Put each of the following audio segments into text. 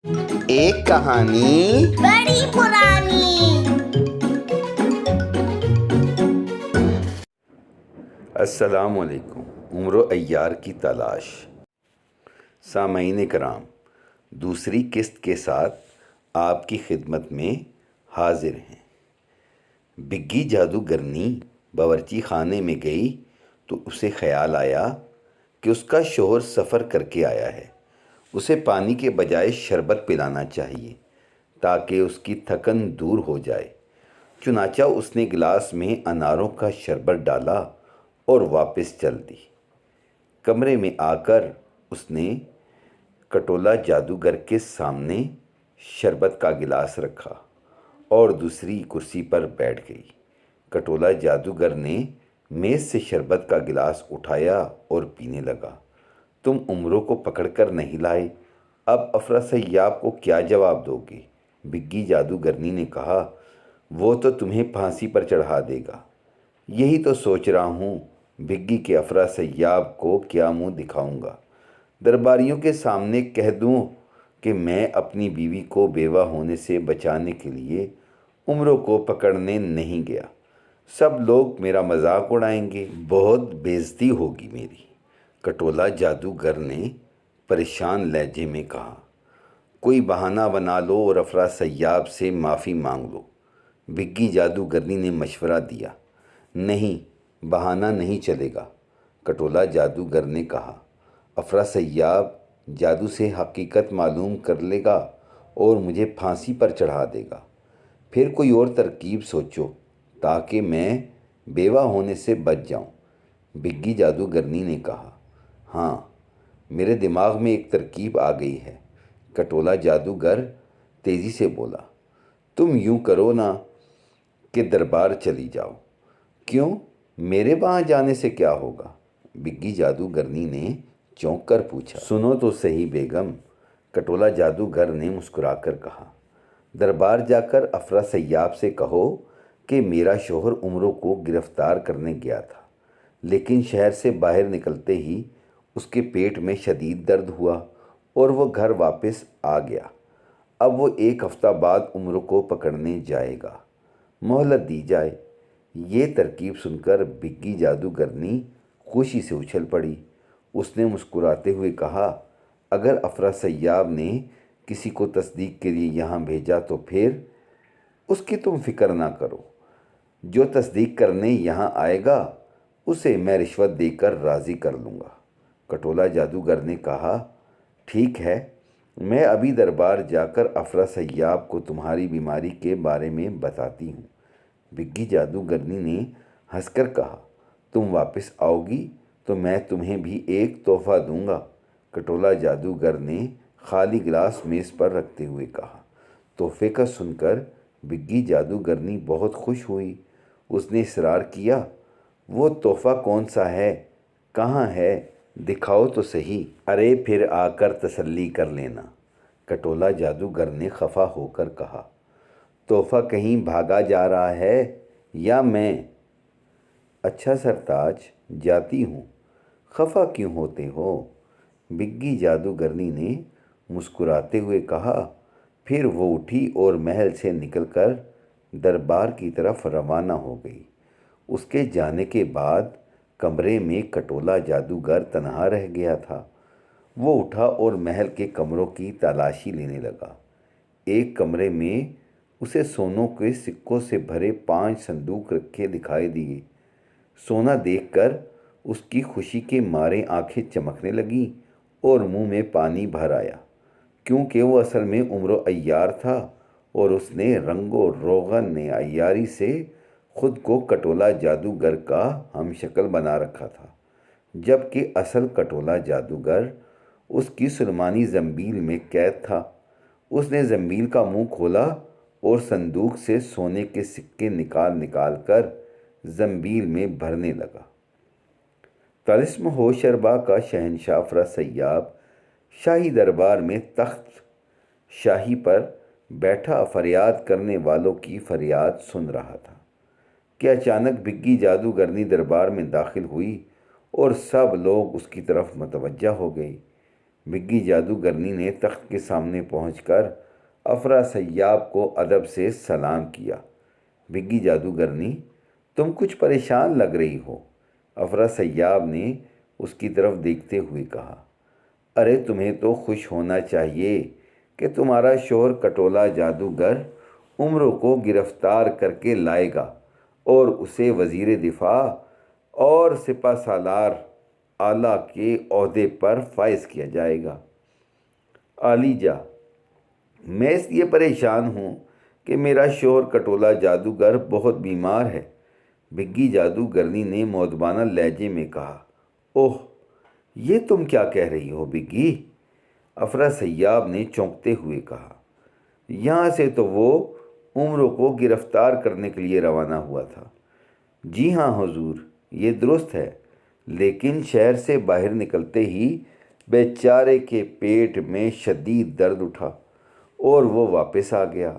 ایک کہانی بڑی پرانی۔ السلام علیکم۔ عمر و عیار کی تلاش۔ سامعین کرام، دوسری قسط کے ساتھ آپ کی خدمت میں حاضر ہیں۔ بگی جادوگرنی باورچی خانے میں گئی تو اسے خیال آیا کہ اس کا شوہر سفر کر کے آیا ہے، اسے پانی کے بجائے شربت پلانا چاہیے تاکہ اس کی تھکن دور ہو جائے۔ چنانچہ اس نے گلاس میں اناروں کا شربت ڈالا اور واپس چل دی۔ کمرے میں آ کر اس نے کٹولا جادوگر کے سامنے شربت کا گلاس رکھا اور دوسری کرسی پر بیٹھ گئی۔ کٹولا جادوگر نے میز سے شربت کا گلاس اٹھایا اور پینے لگا۔ تم عمروں کو پکڑ کر نہیں لائے، اب افراسیاب کو کیا جواب دو گے؟ بگی جادوگرنی نے کہا، وہ تو تمہیں پھانسی پر چڑھا دے گا۔ یہی تو سوچ رہا ہوں، بگی کے افراسیاب کو کیا منہ دکھاؤں گا؟ درباریوں کے سامنے کہہ دوں کہ میں اپنی بیوی کو بیوہ ہونے سے بچانے کے لیے عمروں کو پکڑنے نہیں گیا، سب لوگ میرا مذاق اڑائیں گے، بہت بے عزتی ہوگی میری۔ کٹولا جادوگر نے پریشان لہجے میں کہا، کوئی بہانہ بنا لو اور افراسیاب سے معافی مانگ لو۔ بگی جادوگرنی نے مشورہ دیا۔ نہیں، بہانہ نہیں چلے گا، کٹولا جادوگر نے کہا۔ افراسیاب جادو سے حقیقت معلوم کر لے گا اور مجھے پھانسی پر چڑھا دے گا۔ پھر کوئی اور ترکیب سوچو تاکہ میں بیوہ ہونے سے بچ جاؤں۔ بگی جادوگرنی نے کہا، ہاں، میرے دماغ میں ایک ترکیب آ گئی ہے۔ کٹولا جادوگر تیزی سے بولا، تم یوں کرو نا کہ دربار چلی جاؤ۔ کیوں؟ میرے وہاں جانے سے کیا ہوگا؟ بگی جادوگرنی نے چونک کر پوچھا۔ سنو تو صحیح بیگم، کٹولا جادوگر نے مسکرا کر کہا، دربار جا کر افراسیاب سے کہو کہ میرا شوہر عمروں کو گرفتار کرنے گیا تھا، لیکن شہر سے باہر نکلتے ہی اس کے پیٹ میں شدید درد ہوا اور وہ گھر واپس آ گیا۔ اب وہ 1 ہفتہ بعد عمروں کو پکڑنے جائے گا، مہلت دی جائے۔ یہ ترکیب سن کر بگی جادوگرنی خوشی سے اچھل پڑی۔ اس نے مسکراتے ہوئے کہا، اگر افراسیاب نے کسی کو تصدیق کے لیے یہاں بھیجا تو پھر اس کی تم فکر نہ کرو، جو تصدیق کرنے یہاں آئے گا اسے میں رشوت دے کر راضی کر لوں گا۔ کٹولا جادوگر نے کہا، ٹھیک ہے، میں ابھی دربار جا کر افراسیاب کو تمہاری بیماری کے بارے میں بتاتی ہوں۔ بگی جادوگرنی نے ہنس کر کہا، تم واپس آؤ گی تو میں تمہیں بھی ایک تحفہ دوں گا۔ کٹولا جادوگر نے خالی گلاس میز پر رکھتے ہوئے کہا۔ تحفے کا سن کر بگی جادوگرنی بہت خوش ہوئی۔ اس نے اصرار کیا، وہ تحفہ کون سا ہے؟ کہاں ہے؟ دکھاؤ تو صحیح۔ ارے پھر آ کر تسلی کر لینا، کٹولا جادوگر نے خفا ہو کر کہا۔ تحفہ کہیں بھاگا جا رہا ہے یا میں؟ اچھا سرتاج، جاتی ہوں، خفا کیوں ہوتے ہو؟ بگی جادوگرنی نے مسکراتے ہوئے کہا۔ پھر وہ اٹھی اور محل سے نکل کر دربار کی طرف روانہ ہو گئی۔ اس کے جانے کے بعد کمرے میں کٹولا جادوگر تنہا رہ گیا تھا۔ وہ اٹھا اور محل کے کمروں کی تلاشی لینے لگا۔ ایک کمرے میں اسے سونوں کے سکوں سے بھرے 5 صندوق رکھے دکھائی دیے۔ سونا دیکھ کر اس کی خوشی کے مارے آنکھیں چمکنے لگیں اور منہ میں پانی بھر آیا، کیونکہ وہ اصل میں عمر و عیار تھا اور اس نے رنگ و روغن عیاری سے خود کو کٹولا جادوگر کا ہم شکل بنا رکھا تھا، جبکہ اصل کٹولا جادوگر اس کی سلیمانی زنبیل میں قید تھا۔ اس نے زنبیل کا منہ کھولا اور صندوق سے سونے کے سکے نکال نکال کر زنبیل میں بھرنے لگا۔ طلسم ہوشربا کا شہنشاہ افراسیاب شاہی دربار میں تخت شاہی پر بیٹھا فریاد کرنے والوں کی فریاد سن رہا تھا کہ اچانک بگی جادوگرنی دربار میں داخل ہوئی اور سب لوگ اس کی طرف متوجہ ہو گئے۔ بگی جادوگرنی نے تخت کے سامنے پہنچ کر افرا سیاب کو ادب سے سلام کیا۔ بگی جادوگرنی، تم کچھ پریشان لگ رہی ہو۔ افرا سیاب نے اس کی طرف دیکھتے ہوئے کہا، ارے تمہیں تو خوش ہونا چاہیے کہ تمہارا شوہر کٹولا جادوگر عمرو کو گرفتار کر کے لائے گا اور اسے وزیر دفاع اور سپہ سالار اعلیٰ کے عہدے پر فائز کیا جائے گا۔ عالیجا، میں اس لیے پریشان ہوں کہ میرا شوہر کٹولا جادوگر بہت بیمار ہے۔ بگی جادوگرنی نے مؤدبانہ لہجے میں کہا۔ اوہ، یہ تم کیا کہہ رہی ہو بگی؟ افرا سیاب نے چونکتے ہوئے کہا۔ یہاں سے تو وہ عمرو کو گرفتار کرنے کے لیے روانہ ہوا تھا۔ جی ہاں حضور، یہ درست ہے، لیکن شہر سے باہر نکلتے ہی بیچارے کے پیٹ میں شدید درد اٹھا اور وہ واپس آ گیا۔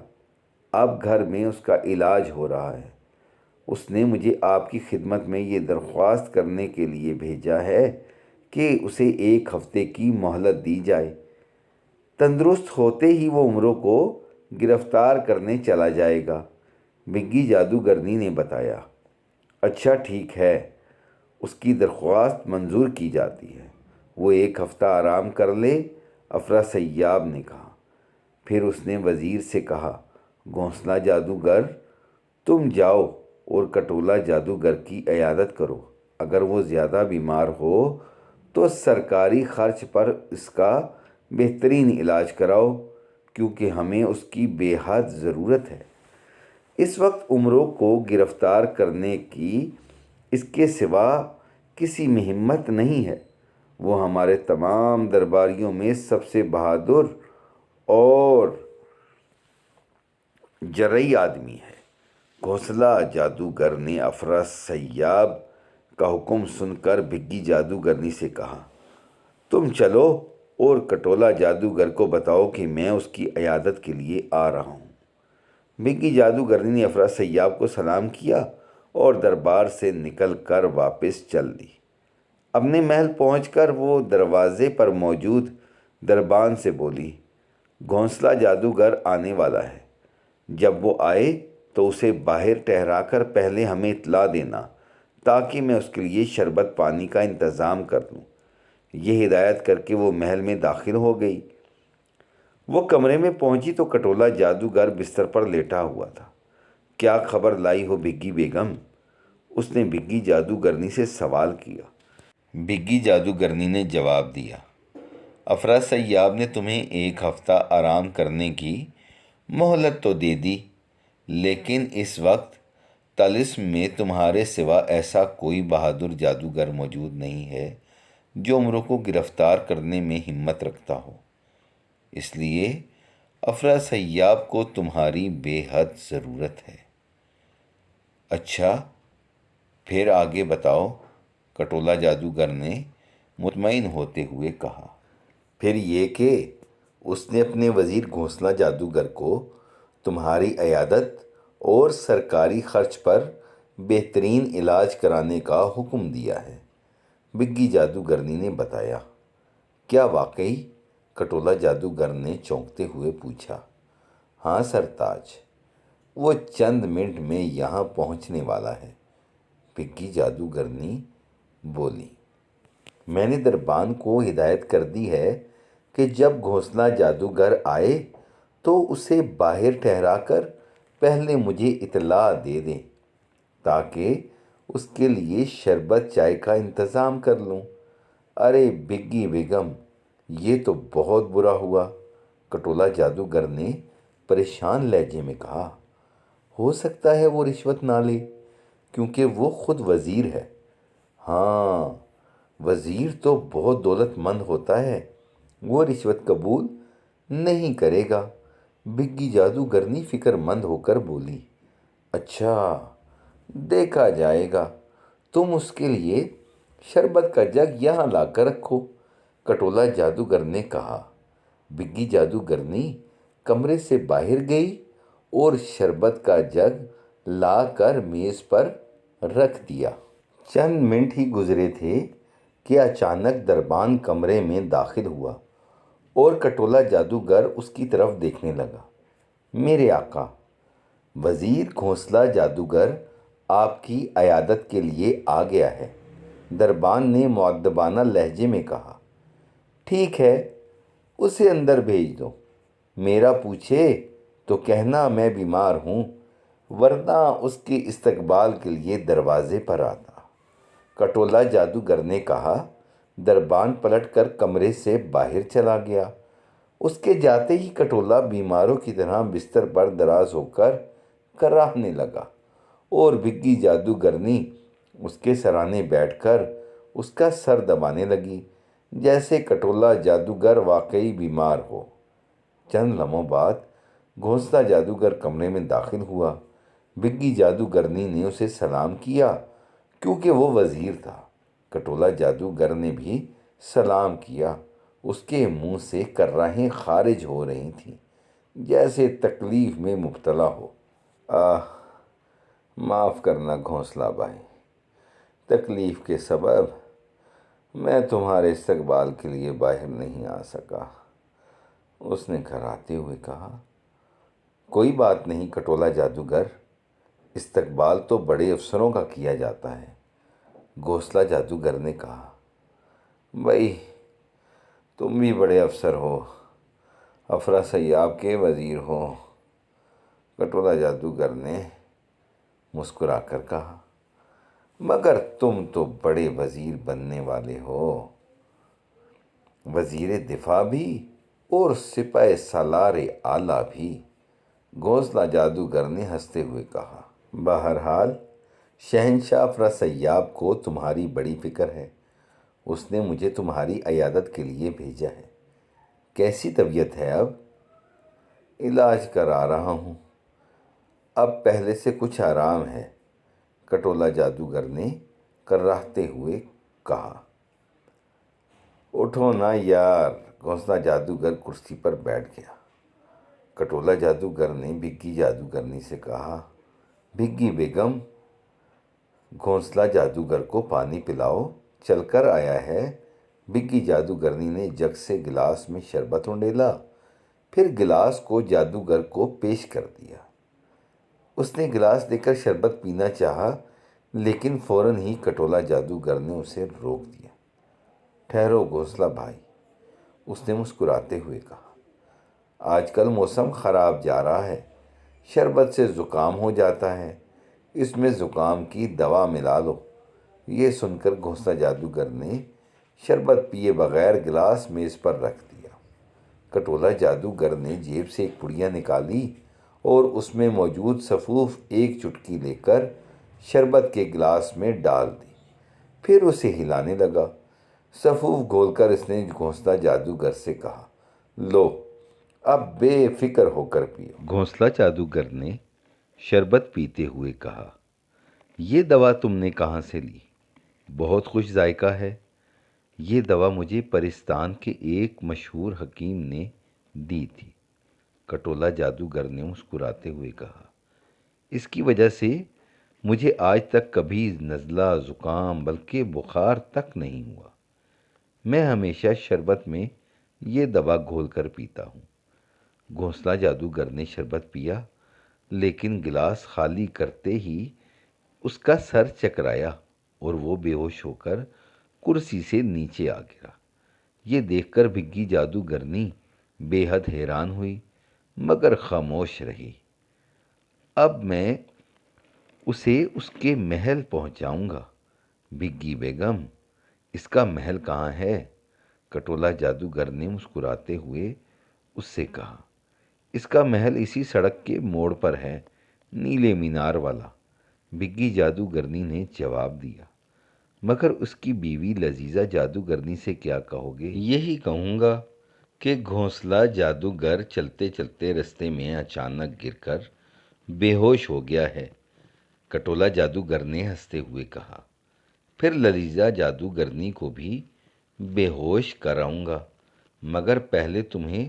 اب گھر میں اس کا علاج ہو رہا ہے۔ اس نے مجھے آپ کی خدمت میں یہ درخواست کرنے کے لیے بھیجا ہے کہ اسے 1 ہفتے کی مہلت دی جائے۔ تندرست ہوتے ہی وہ عمرو کو گرفتار کرنے چلا جائے گا، بگی جادوگرنی نے بتایا۔ اچھا ٹھیک ہے، اس کی درخواست منظور کی جاتی ہے۔ وہ 1 ہفتہ آرام کر لے، افرا سیاب نے کہا۔ پھر اس نے وزیر سے کہا، گھونسلہ جادوگر، تم جاؤ اور کٹولا جادوگر کی عیادت کرو۔ اگر وہ زیادہ بیمار ہو تو سرکاری خرچ پر اس کا بہترین علاج کراؤ، کیونکہ ہمیں اس کی بے حد ضرورت ہے۔ اس وقت عمرو کو گرفتار کرنے کی اس کے سوا کسی میں ہمت نہیں ہے۔ وہ ہمارے تمام درباریوں میں سب سے بہادر اور جرئی آدمی ہے۔ گھونسلہ جادوگر نے افرا سیاب کا حکم سن کر بگی جادوگرنی سے کہا، تم چلو اور کٹولا جادوگر کو بتاؤ کہ میں اس کی عیادت کے لیے آ رہا ہوں۔ بگی جادوگرنی نے افرا سیاب کو سلام کیا اور دربار سے نکل کر واپس چل دی۔ اپنے محل پہنچ کر وہ دروازے پر موجود دربان سے بولی، گھونسلہ جادوگر آنے والا ہے۔ جب وہ آئے تو اسے باہر ٹھہرا کر پہلے ہمیں اطلاع دینا تاکہ میں اس کے لیے شربت پانی کا انتظام کر دوں۔ یہ ہدایت کر کے وہ محل میں داخل ہو گئی۔ وہ کمرے میں پہنچی تو کٹولا جادوگر بستر پر لیٹا ہوا تھا۔ کیا خبر لائی ہو بگی بیگم؟ اس نے بگی جادوگرنی سے سوال کیا۔ بگی جادوگرنی نے جواب دیا، افرا سیاب نے تمہیں 1 ہفتہ آرام کرنے کی مہلت تو دے دی، لیکن اس وقت طلسم میں تمہارے سوا ایسا کوئی بہادر جادوگر موجود نہیں ہے جو عمرو کو گرفتار کرنے میں ہمت رکھتا ہو۔ اس لیے افرا سیاب کو تمہاری بے حد ضرورت ہے۔ اچھا، پھر آگے بتاؤ، کٹولا جادوگر نے مطمئن ہوتے ہوئے کہا۔ پھر یہ کہ اس نے اپنے وزیر گھونسلہ جادوگر کو تمہاری عیادت اور سرکاری خرچ پر بہترین علاج کرانے کا حکم دیا ہے، بگی جادوگرنی نے بتایا۔ کیا واقعی؟ کٹولا جادوگر نے چونکتے ہوئے پوچھا۔ ہاں سرتاج، وہ چند منٹ میں یہاں پہنچنے والا ہے، بگی جادوگرنی بولی۔ میں نے دربان کو ہدایت کر دی ہے کہ جب گھونسلہ جادوگر آئے تو اسے باہر ٹھہرا کر پہلے مجھے اطلاع دے دیں تاکہ اس کے لیے شربت چائے کا انتظام کر لوں۔ ارے بگی بیگم، یہ تو بہت برا ہوا، کٹولا جادوگر نے پریشان لہجے میں کہا۔ ہو سکتا ہے وہ رشوت نہ لے، کیونکہ وہ خود وزیر ہے۔ ہاں، وزیر تو بہت دولت مند ہوتا ہے، وہ رشوت قبول نہیں کرے گا، بگی جادوگرنی فکر مند ہو کر بولی۔ اچھا، دیکھا جائے گا، تم اس کے لیے شربت کا جگ یہاں لا کر رکھو، کٹولا جادوگر نے کہا۔ بگی جادوگرنی کمرے سے باہر گئی اور شربت کا جگ لا کر میز پر رکھ دیا۔ چند منٹ ہی گزرے تھے کہ اچانک دربان کمرے میں داخل ہوا اور کٹولا جادوگر اس کی طرف دیکھنے لگا۔ میرے آقا، وزیر گھونسلہ جادوگر آپ کی عیادت کے لیے آ گیا ہے، دربان نے مؤدبانہ لہجے میں کہا۔ ٹھیک ہے، اسے اندر بھیج دو۔ میرا پوچھے تو کہنا میں بیمار ہوں، ورنہ اس کے استقبال کے لیے دروازے پر آتا۔ کٹولا جادوگر نے کہا۔ دربان پلٹ کر کمرے سے باہر چلا گیا۔ اس کے جاتے ہی کٹولا بیماروں کی طرح بستر پر دراز ہو کر کراہنے لگا اور بگی جادوگرنی اس کے سرانے بیٹھ کر اس کا سر دبانے لگی، جیسے کٹولا جادوگر واقعی بیمار ہو۔ چند لمحوں بعد گھونسلہ جادوگر کمرے میں داخل ہوا۔ بگی جادوگرنی نے اسے سلام کیا کیونکہ وہ وزیر تھا۔ کٹولا جادوگر نے بھی سلام کیا۔ اس کے منہ سے کرراہیں خارج ہو رہی تھیں، جیسے تکلیف میں مبتلا ہو۔ معاف کرنا گھونسلہ بھائی، تکلیف کے سبب میں تمہارے استقبال کے لیے باہر نہیں آ سکا، اس نے کراتے ہوئے کہا۔ کوئی بات نہیں کٹولا جادوگر، استقبال تو بڑے افسروں کا کیا جاتا ہے، گھونسلہ جادوگر نے کہا۔ بھائی، تم بھی بڑے افسر ہو، افرا سیاب کے وزیر ہو، کٹولا جادوگر نے مسکرا کر کہا۔ مگر تم تو بڑے وزیر بننے والے ہو، وزیر دفاع بھی اور سپہ سالار اعلیٰ بھی، گھونسلہ جادوگر نے ہنستے ہوئے کہا۔ بہرحال شہنشاہ افرا سیاب کو تمہاری بڑی فکر ہے، اس نے مجھے تمہاری عیادت کے لیے بھیجا ہے۔ کیسی طبیعت ہے اب؟ علاج کرا رہا ہوں، اب پہلے سے کچھ آرام ہے، کٹولا جادوگر نے کراہتے ہوئے کہا۔ اٹھو نا یار، گھونسلہ جادوگر کرسی پر بیٹھ گیا۔ کٹولا جادوگر نے بگی جادوگرنی سے کہا۔ بگی بیگم، گھونسلہ جادوگر کو پانی پلاؤ، چل کر آیا ہے۔ بگی جادوگرنی نے جگ سے گلاس میں شربت انڈیلا، پھر گلاس کو جادوگر کو پیش کر دیا۔ اس نے گلاس لے کر شربت پینا چاہا، لیکن فوراً ہی کٹولا جادوگر نے اسے روک دیا۔ ٹھہرو گھونسلہ بھائی، اس نے مسکراتے ہوئے کہا۔ آج کل موسم خراب جا رہا ہے، شربت سے زکام ہو جاتا ہے، اس میں زکام کی دوا ملا لو۔ یہ سن کر گھونسلہ جادوگر نے شربت پیے بغیر گلاس میز پر رکھ دیا۔ کٹولا جادوگر نے جیب سے ایک پڑیا نکالی اور اس میں موجود سفوف ایک چٹکی لے کر شربت کے گلاس میں ڈال دی، پھر اسے ہلانے لگا۔ سفوف گھول کر اس نے گھونسلہ جادوگر سے کہا، لو، اب بے فکر ہو کر پیو۔ گھونسلہ جادوگر نے شربت پیتے ہوئے کہا، یہ دوا تم نے کہاں سے لی؟ بہت خوش ذائقہ ہے۔ یہ دوا مجھے پرستان کے ایک مشہور حکیم نے دی تھی، کٹولا جادوگر نے مسکراتے ہوئے کہا۔ اس کی وجہ سے مجھے آج تک کبھی نزلہ، زکام بلکہ بخار تک نہیں ہوا۔ میں ہمیشہ شربت میں یہ دوا گھول کر پیتا ہوں۔ گھونسلہ جادوگر نے شربت پیا، لیکن گلاس خالی کرتے ہی اس کا سر چکرایا اور وہ بے ہوش ہو کر کرسی سے نیچے آ گرا۔ یہ دیکھ کر بگی جادوگرنی بے حد حیران ہوئی، مگر خاموش رہی۔ اب میں اسے اس کے محل پہنچاؤں گا۔ بگی بیگم، اس کا محل کہاں ہے؟ کٹولا جادوگر نے مسکراتے ہوئے اس سے کہا۔ اس کا محل اسی سڑک کے موڑ پر ہے، نیلے مینار والا، بگی جادوگرنی نے جواب دیا۔ مگر اس کی بیوی لذیذہ جادوگرنی سے کیا کہو گے؟ یہی کہوں گا کہ گھونسلہ جادوگر چلتے چلتے رستے میں اچانک گر کر بے ہوش ہو گیا ہے، کٹولا جادوگر نے ہنستے ہوئے کہا۔ پھر لذیذہ جادوگرنی کو بھی بے ہوش کراؤں گا، مگر پہلے تمہیں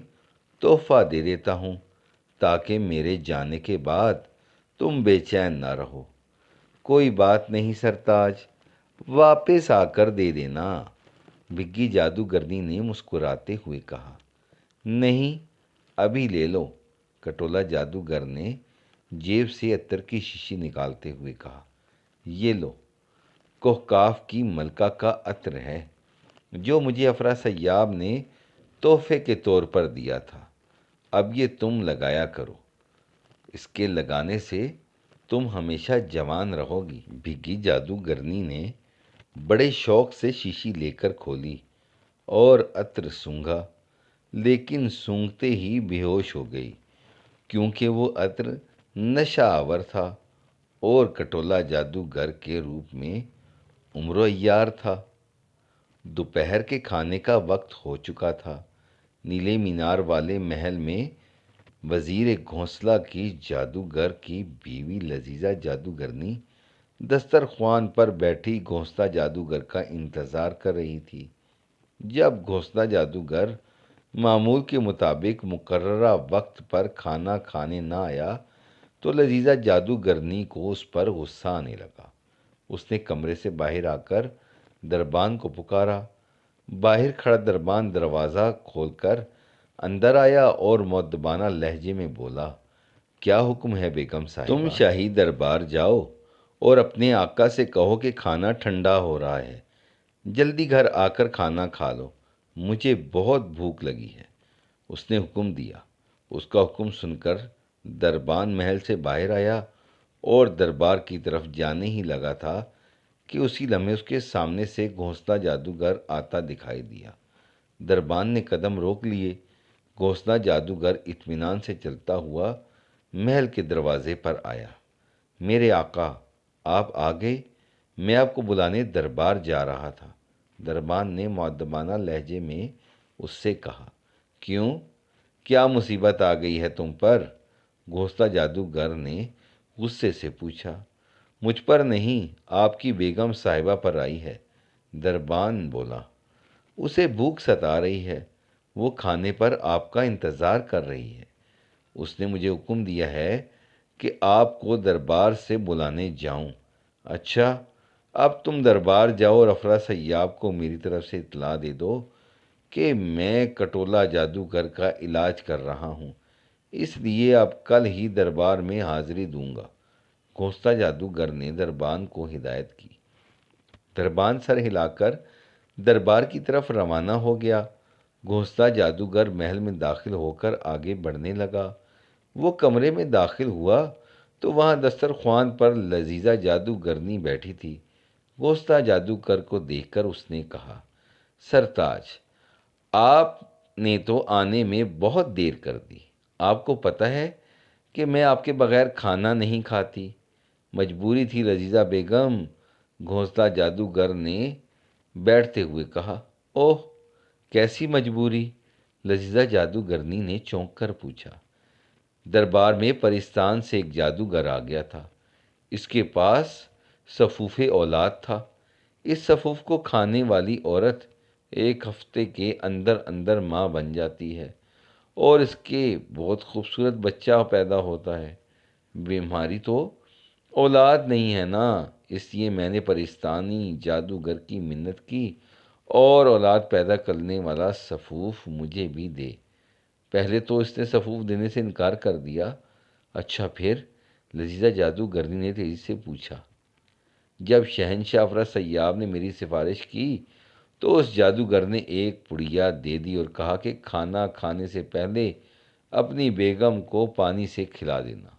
تحفہ دے دیتا ہوں تاکہ میرے جانے کے بعد تم بے چین نہ رہو۔ کوئی بات نہیں سرتاج، واپس آ کر دے دینا، بگی جادوگرنی نے مسکراتے ہوئے کہا۔ نہیں، ابھی لے لو، کٹولا جادوگر نے جیب سے عطر کی شیشی نکالتے ہوئے کہا۔ یہ لو، کوہکاف کی ملکہ کا عطر ہے جو مجھے افرا سیاب نے تحفے کے طور پر دیا تھا۔ اب یہ تم لگایا کرو، اس کے لگانے سے تم ہمیشہ جوان رہو گی۔ بھیگی جادوگرنی نے بڑے شوق سے شیشی لے کر کھولی اور عطر سونگھا، لیکن سونگھتے ہی بے ہوش ہو گئی، کیونکہ وہ عطر نشہ آور تھا اور کٹولا جادوگر کے روپ میں عمر عیار تھا۔ دوپہر کے کھانے کا وقت ہو چکا تھا۔ نیلے مینار والے محل میں وزیر گھونسلہ کی جادوگر کی بیوی لذیذہ جادوگرنی دسترخوان پر بیٹھی گھونسلہ جادوگر کا انتظار کر رہی تھی۔ جب گھونسلہ جادوگر معمول کے مطابق مقررہ وقت پر کھانا کھانے نہ آیا تو لذیذہ جادوگرنی کو اس پر غصہ آنے لگا۔ اس نے کمرے سے باہر آ کر دربان کو پکارا۔ باہر کھڑا دربان دروازہ کھول کر اندر آیا اور مؤدبانہ لہجے میں بولا، کیا حکم ہے بیگم صاحبہ؟ تم شاہی دربار جاؤ اور اپنے آقا سے کہو کہ کھانا ٹھنڈا ہو رہا ہے، جلدی گھر آ کر کھانا کھا لو، مجھے بہت بھوک لگی ہے۔ اس نے حکم دیا۔ اس کا حکم سن کر دربان محل سے باہر آیا اور دربار کی طرف جانے ہی لگا تھا کہ اسی لمحے اس کے سامنے سے گھونسلہ جادوگر آتا دکھائی دیا۔ دربان نے قدم روک لیے۔ گھونسلہ جادوگر اطمینان سے چلتا ہوا محل کے دروازے پر آیا۔ میرے آقا، آپ آ گئے، میں آپ کو بلانے دربار جا رہا تھا، دربان نے مؤدبانہ لہجے میں اس سے کہا۔ کیوں؟ کیا مصیبت آ گئی ہے تم پر؟ گھونسلہ جادوگر نے غصے سے پوچھا۔ مجھ پر نہیں، آپ کی بیگم صاحبہ پر آئی ہے، دربان بولا۔ اسے بھوک ستا رہی ہے، وہ کھانے پر آپ کا انتظار کر رہی ہے۔ اس نے مجھے حکم دیا ہے کہ آپ کو دربار سے بلانے جاؤں۔ اچھا، اب تم دربار جاؤ اور افرا سیاب کو میری طرف سے اطلاع دے دو کہ میں کٹولا جادوگر کا علاج کر رہا ہوں، اس لیے اب کل ہی دربار میں حاضری دوں گا۔ گھونسلہ جادوگر نے دربان کو ہدایت کی۔ دربان سر ہلا کر دربار کی طرف روانہ ہو گیا۔ گھونسلہ جادوگر محل میں داخل ہو کر آگے بڑھنے لگا۔ وہ کمرے میں داخل ہوا تو وہاں دسترخوان پر لذیذہ جادوگرنی بیٹھی تھی۔ گھونسلہ جادوگر کو دیکھ کر اس نے کہا، سرتاج، آپ نے تو آنے میں بہت دیر کر دی۔ آپ کو پتہ ہے کہ میں آپ کے بغیر کھانا نہیں کھاتی۔ مجبوری تھی لذیذہ بیگم، گھونسلہ جادوگر نے بیٹھتے ہوئے کہا۔ اوہ، کیسی مجبوری؟ لذیذہ جادوگرنی نے چونک کر پوچھا۔ دربار میں پرستان سے ایک جادوگر آ گیا تھا۔ اس کے پاس سفوف اولاد تھا۔ اس سفوف کو کھانے والی عورت ایک ہفتے کے اندر اندر ماں بن جاتی ہے اور اس کے بہت خوبصورت بچہ پیدا ہوتا ہے۔ بیماری تو اولاد نہیں ہے نا، اس لیے میں نے پرستانی جادوگر کی منت کی اور اولاد پیدا کرنے والا سفوف مجھے بھی دے۔ پہلے تو اس نے سفوف دینے سے انکار کر دیا۔ اچھا پھر؟ لذیذہ جادوگرنی نے تیزی سے پوچھا۔ جب شہنشاہ افرا سیاب نے میری سفارش کی تو اس جادوگر نے ایک پڑیا دے دی اور کہا کہ کھانا کھانے سے پہلے اپنی بیگم کو پانی سے کھلا دینا۔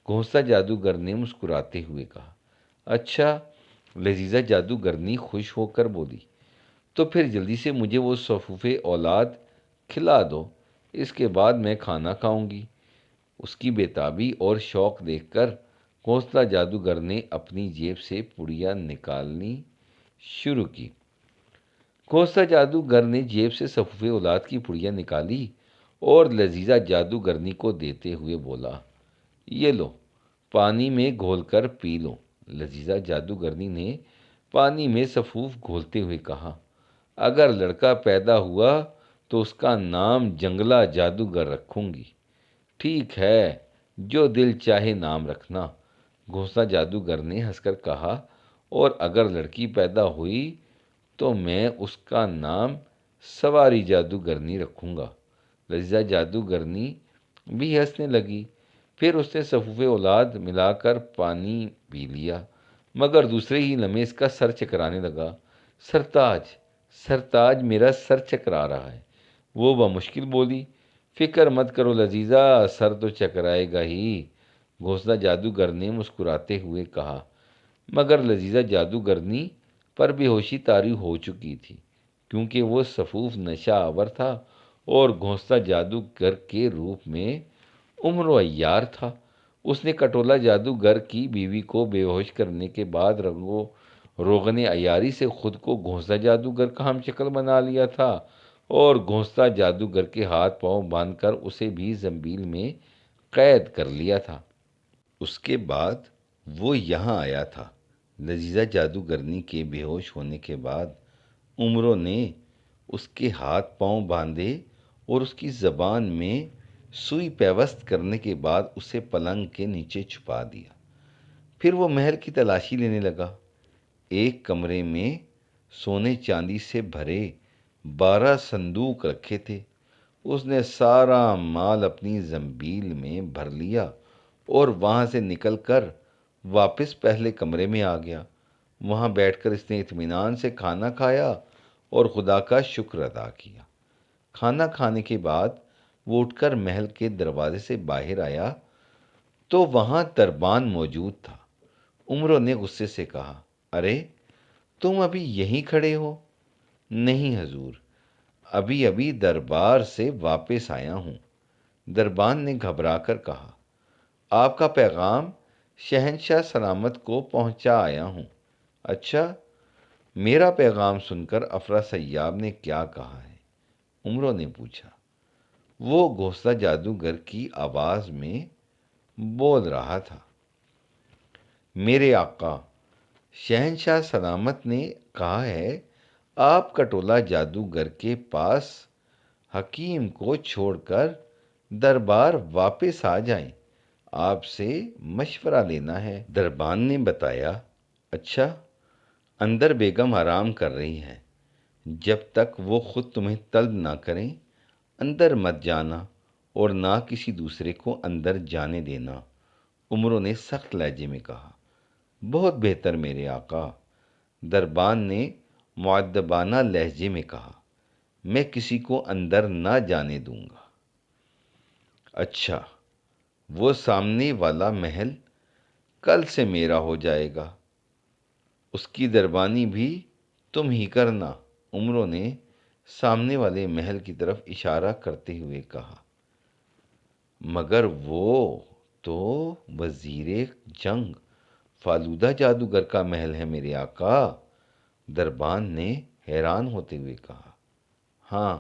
گھونسلہ جادوگر نے مسکراتے ہوئے کہا۔ اچھا، لذیذہ جادوگرنی خوش ہو کر بولی، تو پھر جلدی سے مجھے وہ سفوف اولاد کھلا دو، اس کے بعد میں کھانا کھاؤں گی۔ اس کی بےتابی اور شوق دیکھ کر گھونسلہ جادوگر نے اپنی جیب سے پڑیا نکالنی شروع کی۔ گھونسلہ جادوگر نے جیب سے سفوف اولاد کی پڑیا نکالی اور لذیذہ جادوگرنی کو دیتے ہوئے بولا، یہ لو، پانی میں گھول کر پی لو۔ لذیذہ جادوگرنی نے پانی میں سفوف گھولتے ہوئے کہا، اگر لڑکا پیدا ہوا تو اس کا نام جنگلہ جادوگر رکھوں گی۔ ٹھیک ہے، جو دل چاہے نام رکھنا، گھونسلہ جادوگر نے ہنس کر کہا، اور اگر لڑکی پیدا ہوئی تو میں اس کا نام سواری جادوگرنی رکھوں گا۔ لذیذہ جادوگرنی بھی ہنسنے لگی۔ پھر اس نے صفوف اولاد ملا کر پانی پی لیا، مگر دوسرے ہی لمحے اس کا سر چکرانے لگا۔ سرتاج، سرتاج، میرا سر چکرا رہا ہے، وہ بمشکل بولی۔ فکر مت کرو لذیذہ، سر تو چکرائے گا ہی، گھونسلہ جادوگر نے مسکراتے ہوئے کہا۔ مگر لذیذہ جادوگرنی پر بے ہوشی طاری ہو چکی تھی، کیونکہ وہ صفوف نشہ آور تھا اور گھونسلہ جادوگر کے روپ میں عمر و عیار تھا۔ اس نے کٹولہ جادوگر کی بیوی کو بے ہوش کرنے کے بعد رنگ و روغن عیاری سے خود کو گھونسلہ جادوگر کا ہم شکل بنا لیا تھا اور گھونسلہ جادوگر کے ہاتھ پاؤں باندھ کر اسے بھی زنبیل میں قید کر لیا تھا۔ اس کے بعد وہ یہاں آیا تھا۔ لذیذہ جادوگرنی کے بے ہوش ہونے کے بعد عمرو نے اس کے ہاتھ پاؤں باندھے اور اس کی زبان میں سوئی پیوست کرنے کے بعد اسے پلنگ کے نیچے چھپا دیا۔ پھر وہ محل کی تلاشی لینے لگا۔ ایک کمرے میں سونے چاندی سے بھرے 12 صندوق رکھے تھے۔ اس نے سارا مال اپنی زنبیل میں بھر لیا اور وہاں سے نکل کر واپس پہلے کمرے میں آ گیا۔ وہاں بیٹھ کر اس نے اطمینان سے کھانا کھایا اور خدا کا شکر ادا کیا۔ کھانا کھانے کے بعد وہ اٹھ کر محل کے دروازے سے باہر آیا تو وہاں دربان موجود تھا۔ عمرو نے غصے سے کہا، ارے تم ابھی یہیں کھڑے ہو؟ نہیں حضور، ابھی دربار سے واپس آیا ہوں۔ دربان نے گھبرا کر کہا، آپ کا پیغام شہنشاہ سلامت کو پہنچا آیا ہوں۔ اچھا، میرا پیغام سن کر افرا سیاب نے کیا کہا ہے؟ عمرو نے پوچھا۔ وہ گھونسلہ جادوگر کی آواز میں بول رہا تھا، میرے آقا شہنشاہ سلامت نے کہا ہے آپ کٹولہ جادوگر کے پاس حکیم کو چھوڑ کر دربار واپس آ جائیں، آپ سے مشورہ لینا ہے۔ دربان نے بتایا، اچھا، اندر بیگم آرام کر رہی ہے، جب تک وہ خود تمہیں طلب نہ کریں اندر مت جانا اور نہ کسی دوسرے کو اندر جانے دینا۔ عمرو نے سخت لہجے میں کہا، بہت بہتر میرے آقا۔ دربان نے مؤدبانہ لہجے میں کہا، میں کسی کو اندر نہ جانے دوں گا۔ اچھا، وہ سامنے والا محل کل سے میرا ہو جائے گا، اس کی دربانی بھی تم ہی کرنا۔ عمرو نے سامنے والے محل کی طرف اشارہ کرتے ہوئے کہا، مگر وہ تو وزیر جنگ فالودہ جادوگر کا محل ہے میرے آقا۔ دربان نے حیران ہوتے ہوئے کہا، ہاں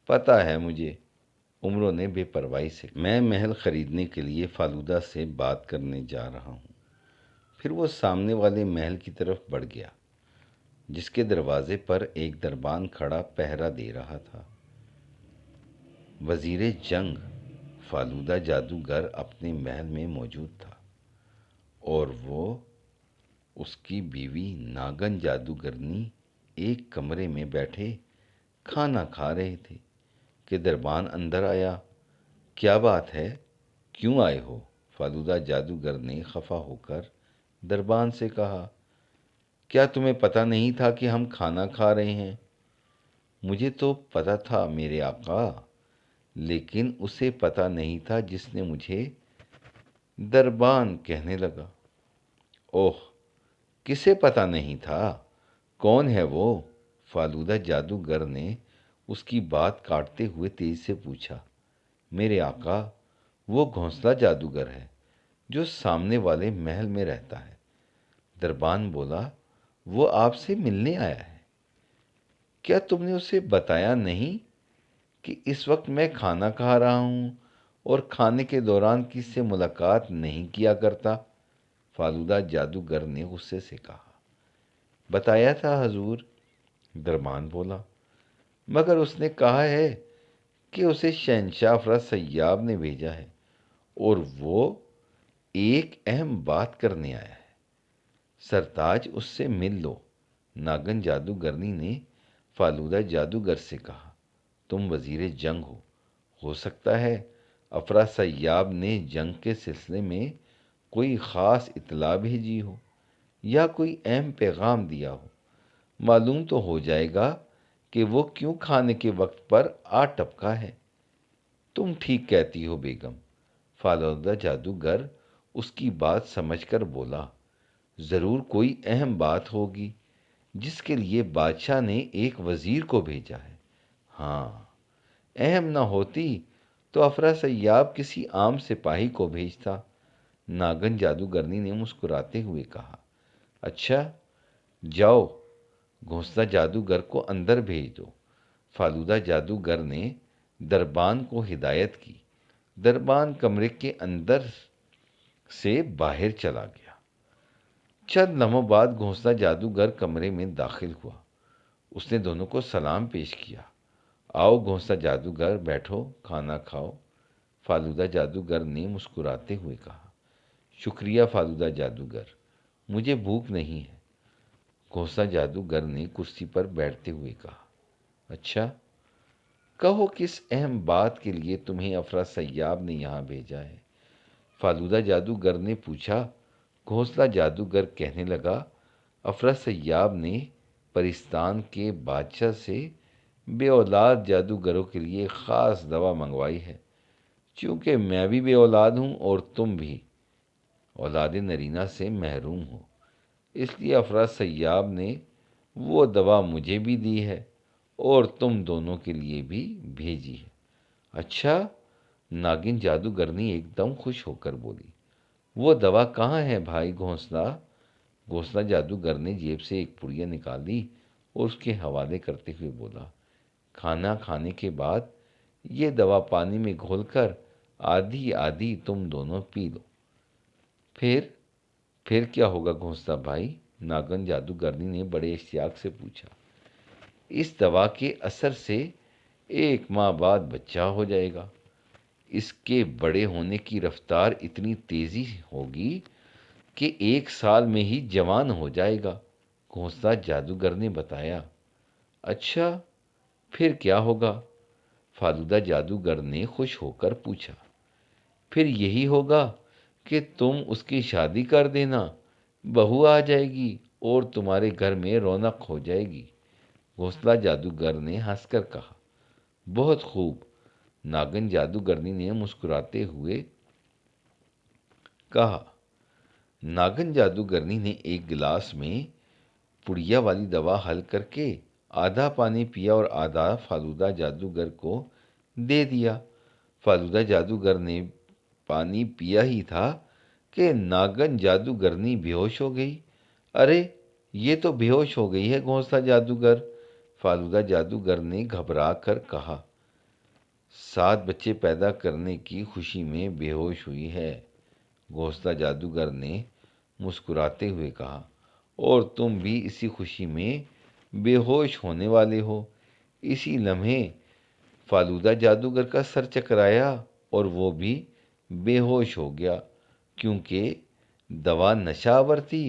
پتہ ہے مجھے۔ عمرو نے بے پرواہی سے کہا، میں محل خریدنے کے لیے فالودہ سے بات کرنے جا رہا ہوں۔ پھر وہ سامنے والے محل کی طرف بڑھ گیا، جس کے دروازے پر ایک دربان کھڑا پہرا دے رہا تھا۔ وزیر جنگ فالودہ جادوگر اپنے محل میں موجود تھا اور وہ اس کی بیوی ناگن جادوگرنی ایک کمرے میں بیٹھے کھانا کھا رہے تھے کہ دربان اندر آیا۔ کیا بات ہے، کیوں آئے ہو؟ فالودہ جادوگر نے خفا ہو کر دربان سے کہا، کیا تمہیں پتہ نہیں تھا کہ ہم کھانا کھا رہے ہیں؟ مجھے تو پتہ تھا میرے آقا، لیکن اسے پتہ نہیں تھا جس نے مجھے دربان کہنے لگا۔ اوہ، کسے پتہ نہیں تھا؟ کون ہے وہ؟ فالودہ جادوگر نے اس کی بات کاٹتے ہوئے تیزی سے پوچھا۔ میرے آقا، وہ گھونسلہ جادوگر ہے جو سامنے والے محل میں رہتا ہے۔ دربان بولا، وہ آپ سے ملنے آیا ہے؟ کیا تم نے اسے بتایا نہیں کہ اس وقت میں کھانا کھا رہا ہوں اور کھانے کے دوران کسی سے ملاقات نہیں کیا کرتا؟ فالودہ جادوگر نے غصے سے کہا۔ بتایا تھا حضور، دربان بولا، مگر اس نے کہا ہے کہ اسے شہنشاہ افرا سیاب نے بھیجا ہے اور وہ ایک اہم بات کرنے آیا ہے۔ سرتاج اس سے مل لو۔ ناگن جادوگرنی نے فالودہ جادوگر سے کہا، تم وزیر جنگ ہو ہو سکتا ہے افرا سیاب نے جنگ کے سلسلے میں کوئی خاص اطلاع بھیجی ہو یا کوئی اہم پیغام دیا ہو۔ معلوم تو ہو جائے گا کہ وہ کیوں کھانے کے وقت پر آ ٹپکا ہے۔ تم ٹھیک کہتی ہو بیگم، فالودہ جادوگر اس کی بات سمجھ کر بولا، ضرور کوئی اہم بات ہوگی جس کے لیے بادشاہ نے ایک وزیر کو بھیجا ہے۔ ہاں، اہم نہ ہوتی تو افرا سیاب کسی عام سپاہی کو بھیجتا، ناگن جادوگرنی نے مسکراتے ہوئے کہا۔ اچھا، جاؤ گھونسلہ جادوگر کو اندر بھیج دو۔ فالودہ جادوگر نے دربان کو ہدایت کی۔ دربان کمرے کے اندر سے باہر چلا گیا۔ چند لمحوں بعد گھونسلہ جادوگر کمرے میں داخل ہوا۔ اس نے دونوں کو سلام پیش کیا۔ آؤ گھونسلہ جادوگر، بیٹھو، کھانا کھاؤ، فالودہ جادوگر نے مسکراتے ہوئے کہا۔ شکریہ فالودہ جادوگر، مجھے بھوک نہیں ہے، گھونسلہ جادوگر نے کرسی پر بیٹھتے ہوئے کہا۔ اچھا، کہو کس اہم بات کے لیے تمہیں افرا سیاب نے یہاں بھیجا ہے؟ فالودہ جادوگر نے پوچھا۔ گھونسلہ جادوگر کہنے لگا، افرا سیاب نے پرستان کے بادشاہ سے بے اولاد جادوگروں کے لیے خاص دوا منگوائی ہے۔ چونکہ میں بھی بے اولاد ہوں اور تم بھی اولاد نرینہ سے محروم ہو، اس لیے افرا سیاب نے وہ دوا مجھے بھی دی ہے اور تم دونوں کے لیے بھی بھیجی ہے۔ اچھا، ناگن جادوگرنی ایک دم خوش ہو کر بولی۔ وہ دوا کہاں ہے بھائی گھونسلہ؟ گھونسلہ جادوگر نے جیب سے ایک پڑیا نکالی اور اس کے حوالے کرتے ہوئے بولا، کھانا کھانے کے بعد یہ دوا پانی میں گھول کر آدھی آدھی تم دونوں پی لو۔ پھر کیا ہوگا گھونسلہ بھائی؟ ناگن جادوگرنی نے بڑے اشتیاق سے پوچھا۔ اس دوا کے اثر سے 1 ماہ بعد بچہ ہو جائے گا۔ اس کے بڑے ہونے کی رفتار اتنی تیزی ہوگی کہ 1 سال میں ہی جوان ہو جائے گا، گھونسلہ جادوگر نے بتایا۔ اچھا، پھر کیا ہوگا؟ فالودہ جادوگر نے خوش ہو کر پوچھا۔ پھر یہی ہوگا کہ تم اس کی شادی کر دینا، بہو آ جائے گی اور تمہارے گھر میں رونق ہو جائے گی، گھونسلہ جادوگر نے ہنس کر کہا۔ بہت خوب، ناگن جادوگرنی نے مسکراتے ہوئے کہا۔ ناگن جادوگرنی نے ایک گلاس میں پڑیا والی دوا حل کر کے آدھا پانی پیا اور آدھا فالودہ جادوگر کو دے دیا۔ فالودہ جادوگر نے پانی پیا ہی تھا کہ ناگن جادوگرنی بے ہوش ہو گئی۔ ارے، یہ تو بے ہوش ہو گئی ہے گھونسلہ جادوگر، فالودہ جادوگر نے گھبرا کر کہا۔ 7 بچے پیدا کرنے کی خوشی میں بے ہوش ہوئی ہے، گھونسلہ جادوگر نے مسکراتے ہوئے کہا، اور تم بھی اسی خوشی میں بے ہوش ہونے والے ہو۔ اسی لمحے فالودہ جادوگر کا سر چکرایا اور وہ بھی بے ہوش ہو گیا، کیونکہ دوا نشہ آور تھی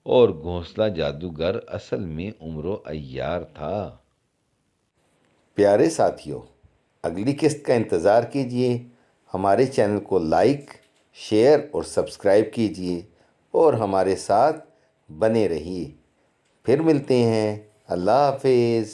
اور گھونسلہ جادوگر اصل میں عمر عیار تھا۔ پیارے ساتھیوں، اگلی قسط کا انتظار کیجیے، ہمارے چینل کو لائک، شیئر اور سبسکرائب کیجیے اور ہمارے ساتھ بنے رہیے۔ پھر ملتے ہیں، اللہ حافظ۔